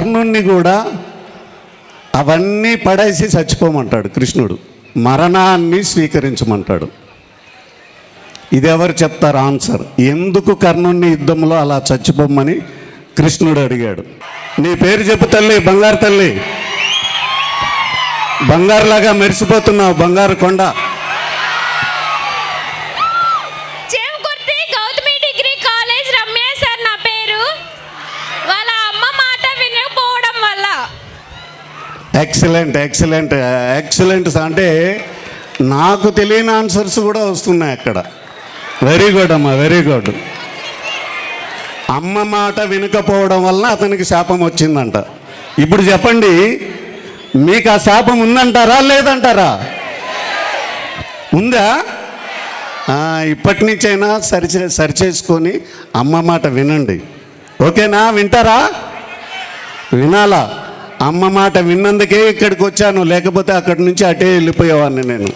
కర్ణుణ్ణి కూడా అవన్నీ పడేసి చచ్చిపోమంటాడు కృష్ణుడు, మరణాన్ని స్వీకరించమంటాడు. ఇది ఎవరు చెప్తారు ఆన్సర్? ఎందుకు కర్ణుణ్ణి యుద్ధంలో అలా చచ్చిపోమని కృష్ణుడు అడిగాడు? నీ పేరు చెప్పు తల్లి, బంగారు తల్లి. బంగారులాగా మెరిసిపోతున్నావు, బంగారు కొండ. Chemakurthi Gautami degree college Ramya sir నా పేరు. వాళ్ళ అమ్మ మాట వినకపోవడం వల్ల. Excellent excellent excellent. అంటే నాకు తెలియని ఆన్సర్స్ కూడా వస్తున్నాయి అక్కడ. వెరీ గుడ్ అమ్మా, వెరీ గుడ్. అమ్మ మాట వినకపోవడం వలన అతనికి శాపం వచ్చిందంట. ఇప్పుడు చెప్పండి, మీకు ఆ శాపం ఉందంటారా లేదంటారా? ఉందా? ఇప్పటి నుంచైనా సరిచేసుకొని అమ్మ మాట వినండి. ఓకేనా? వింటారా? వినాలా? అమ్మ మాట విన్నందుకే ఇక్కడికి వచ్చాను, లేకపోతే అక్కడి నుంచి అటే వెళ్ళిపోయేవాడిని నేను.